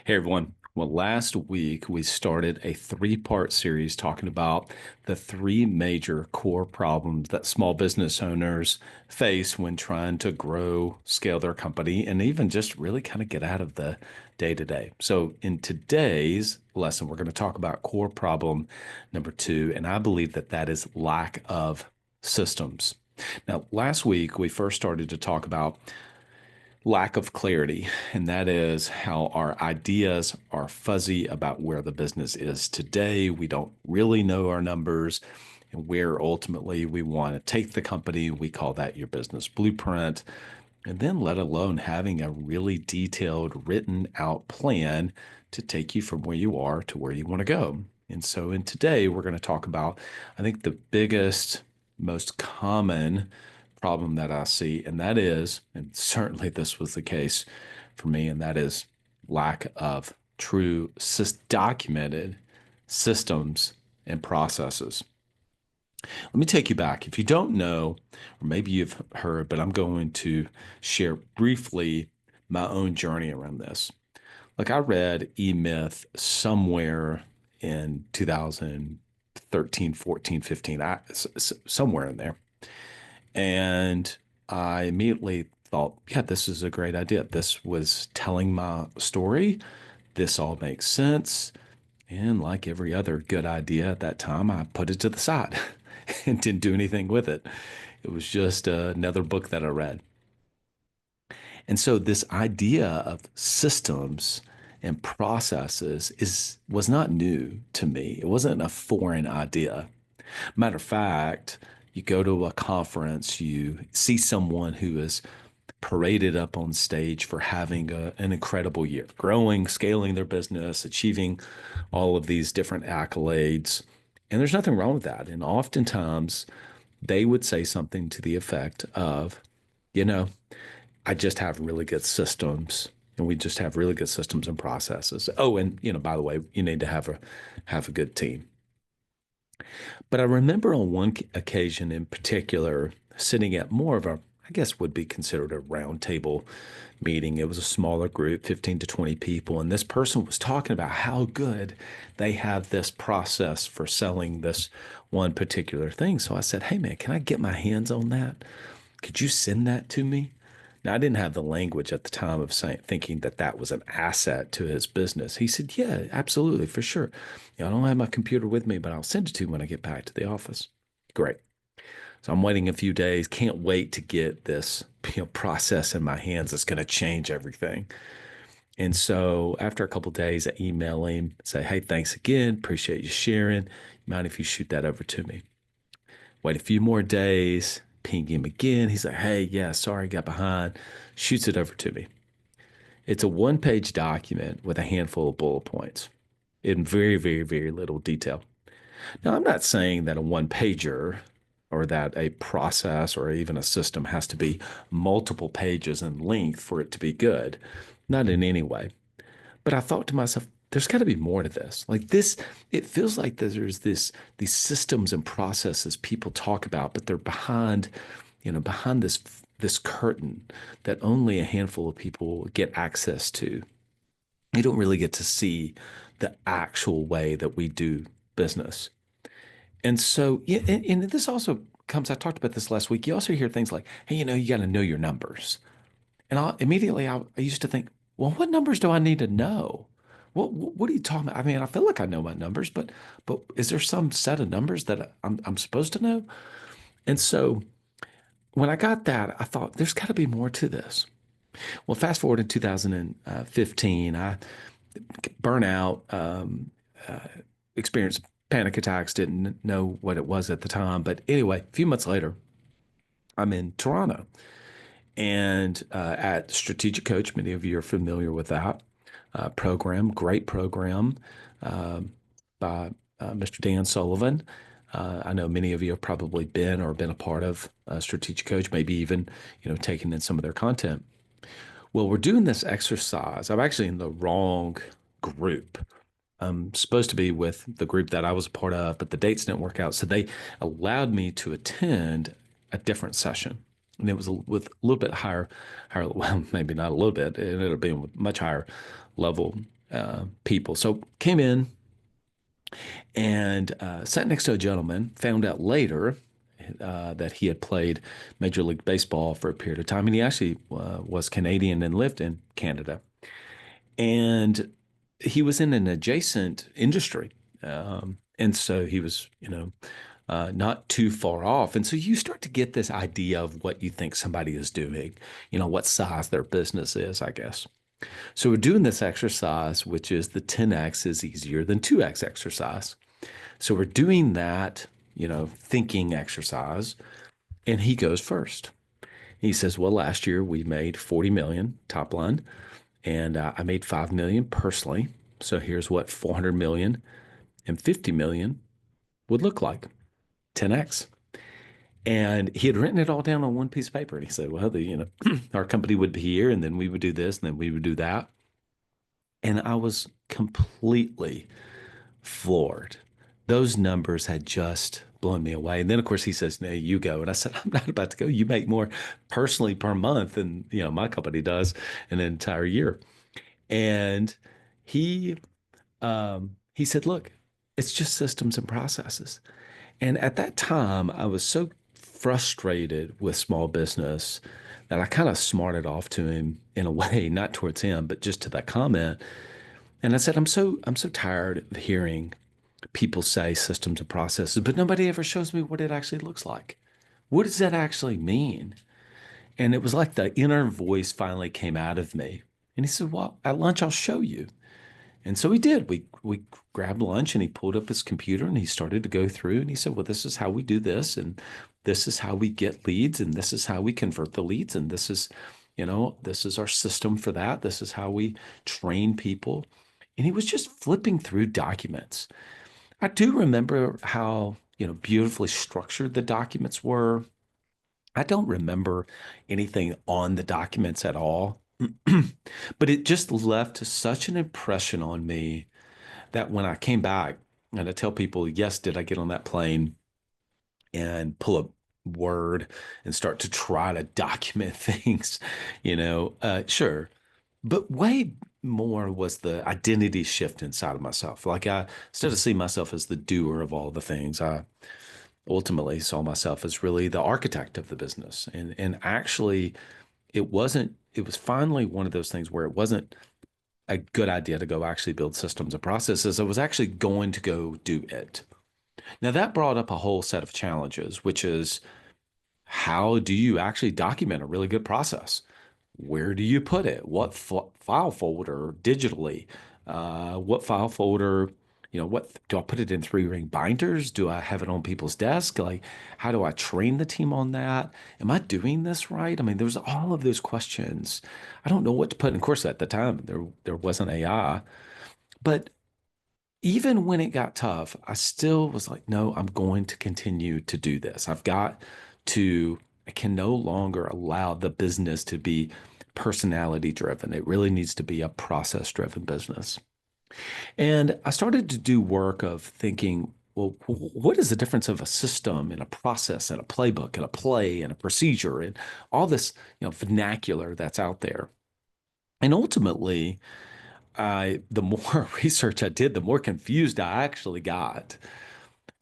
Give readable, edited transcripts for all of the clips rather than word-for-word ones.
Hey everyone. Well, last week we started a three-part series talking about the three major core problems that small business owners face when trying to grow, scale their company, and even just really kind of get out of the day-to-day. So, in today's lesson, we're going to talk about core problem number two, and I believe that that is lack of systems. Now, last week we first started to talk about lack of clarity, and that is how our ideas are fuzzy about where the business is today. We don't really know our numbers and where ultimately we want to take the company. We call that your business blueprint. And then, let alone having a really detailed, written out plan to take you from where you are to where you want to go. And so, in today, we're going to talk about, I think, the biggest, most common problem that I see, and that is, and certainly this was the case for me, and that is lack of true documented systems and processes. Let me take you back. If you don't know, or maybe you've heard, but I'm going to share briefly my own journey around this. Like I read E-Myth somewhere in 2013, 14, 15, somewhere in there. And I immediately thought, yeah, this is a great idea. This was telling my story. This all makes sense. And like every other good idea at that time, I put it to the side and didn't do anything with it. It was just another book that I read. And so this idea of systems and processes was not new to me. It wasn't a foreign idea. Matter of fact, you go to a conference, you see someone who is paraded up on stage for having an incredible year, growing, scaling their business, achieving all of these different accolades. And there's nothing wrong with that. And oftentimes they would say something to the effect of, you know, I just have really good systems and we just have really good systems and processes. Oh, and by the way, you need to have a good team. But I remember on one occasion in particular, sitting at more of a, I guess would be considered a roundtable meeting. It was a smaller group, 15 to 20 people. And this person was talking about how good they have this process for selling this one particular thing. So I said, hey, man, can I get my hands on that? Could you send that to me? Now, I didn't have the language at the time of thinking that that was an asset to his business. He said, yeah, absolutely, for sure. I don't have my computer with me, but I'll send it to you when I get back to the office. Great. So I'm waiting a few days. Can't wait to get this process in my hands that's going to change everything. And so after a couple of days, I email him, say, hey, thanks again. Appreciate you sharing. Mind if you shoot that over to me? Wait a few more days, ping him again. He's like, hey, yeah, sorry, got behind. Shoots it over to me. It's a one-page document with a handful of bullet points in very, very, very little detail. Now, I'm not saying that a one-pager or that a process or even a system has to be multiple pages in length for it to be good. Not in any way. But I thought to myself, there's got to be more to this. Like this, it feels like there's these systems and processes people talk about, but they're behind this curtain that only a handful of people get access to. You don't really get to see the actual way that we do business. And so, yeah, and this also comes, I talked about this last week. You also hear things like, hey, you got to know your numbers. And I used to think, well, what numbers do I need to know? What are you talking about? I mean, I feel like I know my numbers, but is there some set of numbers that I'm supposed to know? And so when I got that, I thought there's got to be more to this. Well, fast forward in 2015, I burnout, uh, experienced panic attacks, didn't know what it was at the time. But anyway, a few months later, I'm in Toronto and at Strategic Coach. Many of you are familiar with that program, great program uh, by Mr. Dan Sullivan. I know many of you have probably been or been a part of Strategic Coach, maybe even taking in some of their content. Well, we're doing this exercise. I'm actually in the wrong group. I'm supposed to be with the group that I was a part of, but the dates didn't work out. So they allowed me to attend a different session. And it was with a little bit higher, well, maybe not a little bit. It ended up being much higher level people. So came in and sat next to a gentleman, found out later that he had played Major League Baseball for a period of time. And he actually was Canadian and lived in Canada. And he was in an adjacent industry. And so he was, not too far off. And so you start to get this idea of what you think somebody is doing, what size their business is, I guess. So we're doing this exercise, which is the 10x is easier than 2x exercise. So we're doing that, thinking exercise, and he goes first. He says, "Well, last year we made 40 million top line, and I made 5 million personally. So here's what 400 million and 50 million would look like, 10x." And he had written it all down on one piece of paper. And he said, "Well, our company would be here, and then we would do this, and then we would do that." And I was completely floored. Those numbers had just blown me away. And then, of course, he says, "No, you go." And I said, "I'm not about to go. You make more personally per month than, my company does in an entire year." And he he said, "Look, it's just systems and processes." And at that time, I was so frustrated with small business that I kind of smarted off to him in a way, not towards him, but just to that comment. And I said, I'm so tired of hearing people say systems and processes, but nobody ever shows me what it actually looks like. What does that actually mean? And it was like the inner voice finally came out of me. And he said, "Well, at lunch, I'll show you." And so he did. We grabbed lunch and he pulled up his computer and he started to go through and he said, "Well, this is how we do this, and this is how we get leads, and this is how we convert the leads, and this is our system for that. This is how we train people." And he was just flipping through documents. I do remember how, beautifully structured the documents were. I don't remember anything on the documents at all. But it just left such an impression on me that when I came back and I tell people, "Yes, did I get on that plane and pull up Word and start to try to document things?" Sure. But way more was the identity shift inside of myself. Like instead of seeing myself as the doer of all the things, I ultimately saw myself as really the architect of the business. And actually it was finally one of those things where it wasn't a good idea to go actually build systems and processes. I was actually going to go do it. Now that brought up a whole set of challenges, which is how do you actually document a really good process? Where do you put it? What file folder digitally? What file folder, what do I put it in 3-ring binders? Do I have it on people's desk? Like, how do I train the team on that? Am I doing this right? I mean, there's all of those questions. I don't know what to put. And of course, at the time, there wasn't AI, but even when it got tough, I still was like, "No, I'm going to continue to do this. I can no longer allow the business to be personality driven. It really needs to be a process driven business." And I started to do work of thinking, well, what is the difference of a system and a process and a playbook and a play and a procedure and all this, vernacular that's out there? And ultimately, the more research I did, the more confused I actually got.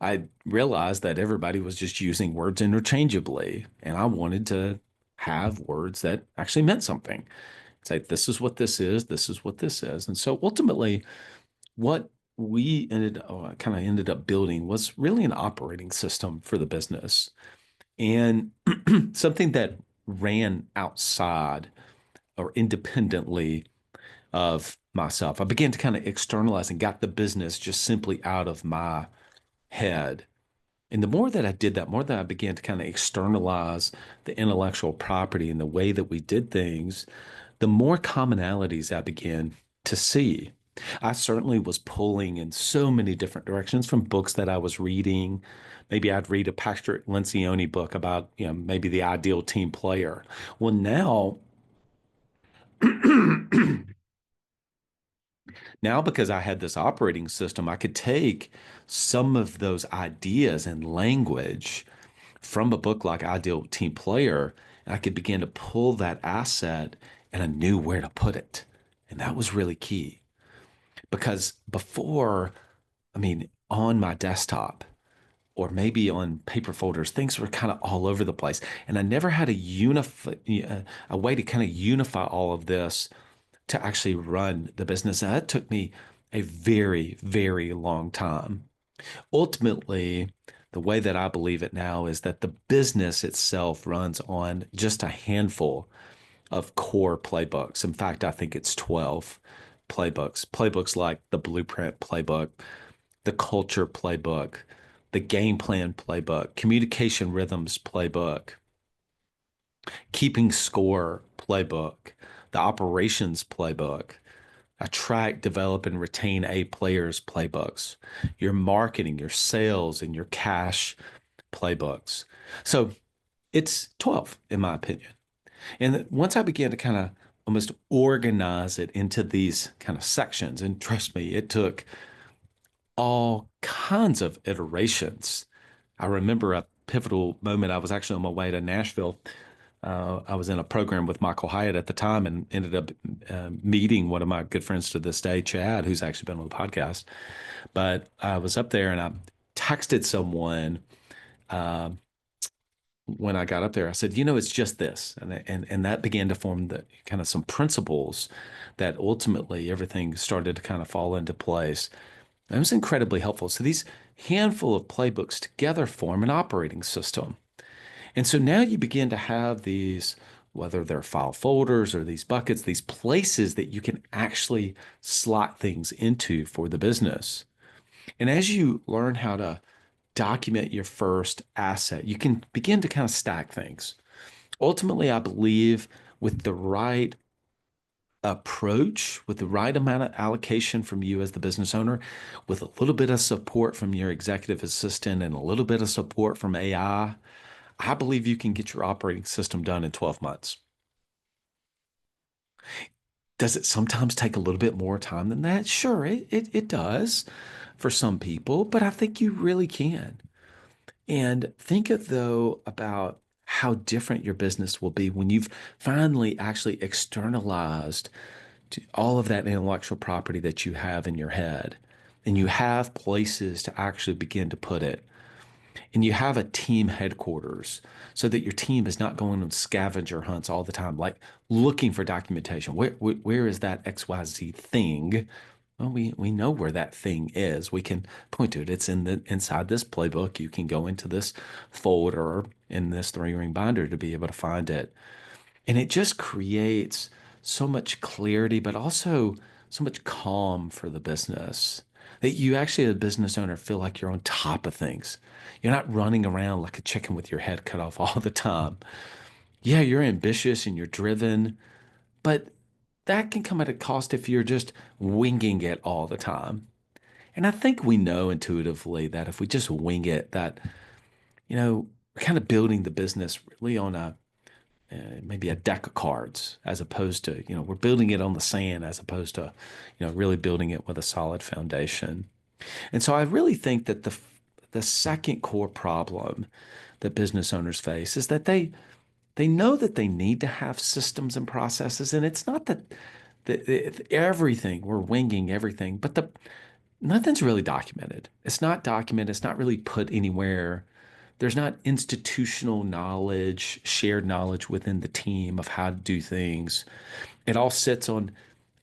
I realized that everybody was just using words interchangeably, and I wanted to have words that actually meant something. Say, "This is what this is, this is what this is." And so ultimately, what we kind of ended up building was really an operating system for the business and something that ran outside or independently of myself. I began to kind of externalize and got the business just simply out of my head. And the more that I did that, more that I began to kind of externalize the intellectual property and the way that we did things, the more commonalities I began to see. I certainly was pulling in so many different directions from books that I was reading. Maybe I'd read a Patrick Lencioni book about, maybe the ideal team player. Well, now because I had this operating system, I could take some of those ideas and language from a book like Ideal Team Player, and I could begin to pull that asset and I knew where to put it. And that was really key. Because before, I mean, on my desktop or maybe on paper folders, things were kind of all over the place. And I never had a way to kind of unify all of this to actually run the business. And that took me a very, very long time. Ultimately, the way that I believe it now is that the business itself runs on just a handful of core playbooks. In fact, I think it's 12 playbooks. Playbooks like the Blueprint playbook, the Culture playbook, the Game Plan playbook, Communication Rhythms playbook, Keeping Score playbook, the Operations playbook, Attract, Develop, and Retain A Players playbooks, your marketing, your sales, and your cash playbooks. So it's 12, in my opinion. And once I began to kind of almost organize it into these kind of sections, and trust me, it took all kinds of iterations. I remember a pivotal moment. I was actually on my way to Nashville. I was in a program with Michael Hyatt at the time and ended up meeting one of my good friends to this day, Chad, who's actually been on the podcast. But I was up there and I texted someone when I got up there. I said, it's just this, and that began to form the kind of some principles that ultimately everything started to kind of fall into place. And it was incredibly helpful. So these handful of playbooks together form an operating system. And so now you begin to have these, whether they're file folders or these buckets, these places that you can actually slot things into for the business. And as you learn how to document your first asset, you can begin to kind of stack things. Ultimately, I believe with the right approach, with the right amount of allocation from you as the business owner, with a little bit of support from your executive assistant and a little bit of support from I believe you can get your operating system done in 12 months. Does it sometimes take a little bit more time than that? Sure, it does for some people, but I think you really can. And think of though about how different your business will be when you've finally actually externalized all of that intellectual property that you have in your head, and you have places to actually begin to put it, and you have a team headquarters so that your team is not going on scavenger hunts all the time, like looking for documentation. Where is that XYZ thing? Well, we know where that thing is. We can point to it. It's inside this playbook. You can go into this folder in this three-ring binder to be able to find it. And it just creates so much clarity, but also so much calm for the business that you actually, as a business owner, feel like you're on top of things. You're not running around like a chicken with your head cut off all the time. Yeah, you're ambitious and you're driven, but that can come at a cost if you're just winging it all the time. And I think we know intuitively that if we just wing it, that, we're kind of building the business really on maybe a deck of cards as opposed to, we're building it on the sand as opposed to, really building it with a solid foundation. And so I really think that the second core problem that business owners face is that they know that they need to have systems and processes, and it's not that everything we're winging everything, but the nothing's really documented. It's not documented. It's not really put anywhere. There's not institutional knowledge, shared knowledge within the team of how to do things. It all sits on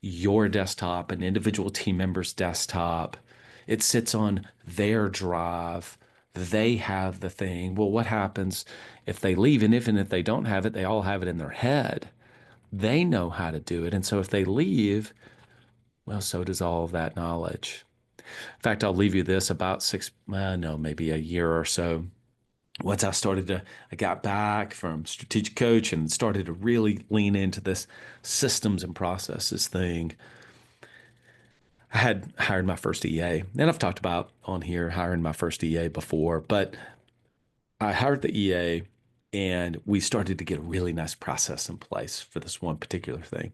your desktop, an individual team member's desktop. It sits on their drive. They have the thing. Well, what happens if they leave? And if they don't have it, they all have it in their head. They know how to do it. And so if they leave, well, so does all of that knowledge. In fact, I'll leave you this about no, maybe a year or so. Once I got back from strategic coach and started to really lean into this systems and processes thing. I had hired my first EA, and I've talked about on here hiring my first EA before, but I hired the EA and we started to get a really nice process in place for this one particular thing.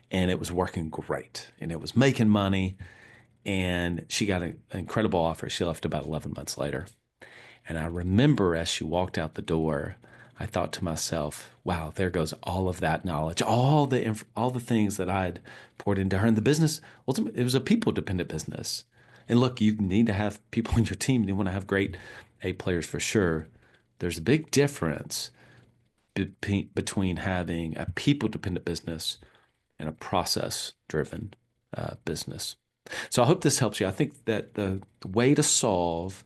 And it was working great and it was making money. And she got an incredible offer. She left about 11 months later. And I remember as she walked out the door, I thought to myself, wow, there goes all of that knowledge, all the things that I'd poured into her. And the business, ultimately, it was a people dependent business. And look, you need to have people on your team. You want to have great A players for sure. There's a big difference between having a people dependent business and a process driven business. So I hope this helps you. I think that the way to solve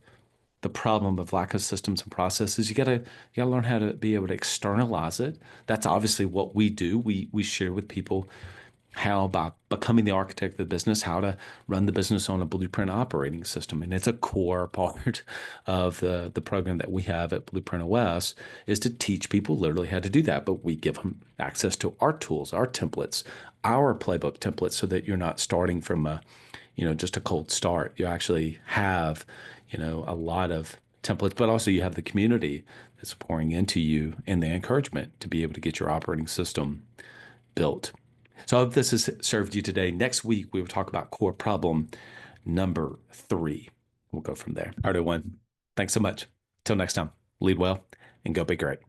the problem of lack of systems and processes, you gotta learn how to be able to externalize it. That's obviously what we do. We share with people how, by becoming the architect of the business, how to run the business on a blueprint operating system. And it's a core part of the program that we have at Blueprint OS is to teach people literally how to do that. But we give them access to our tools, our templates, our playbook templates so that you're not starting from just a cold start. You actually have, a lot of templates, but also you have the community that's pouring into you and the encouragement to be able to get your operating system built. So I hope this has served you today. Next week, we will talk about core problem number 3. We'll go from there. All right, everyone. Thanks so much. Till next time, lead well and go be great.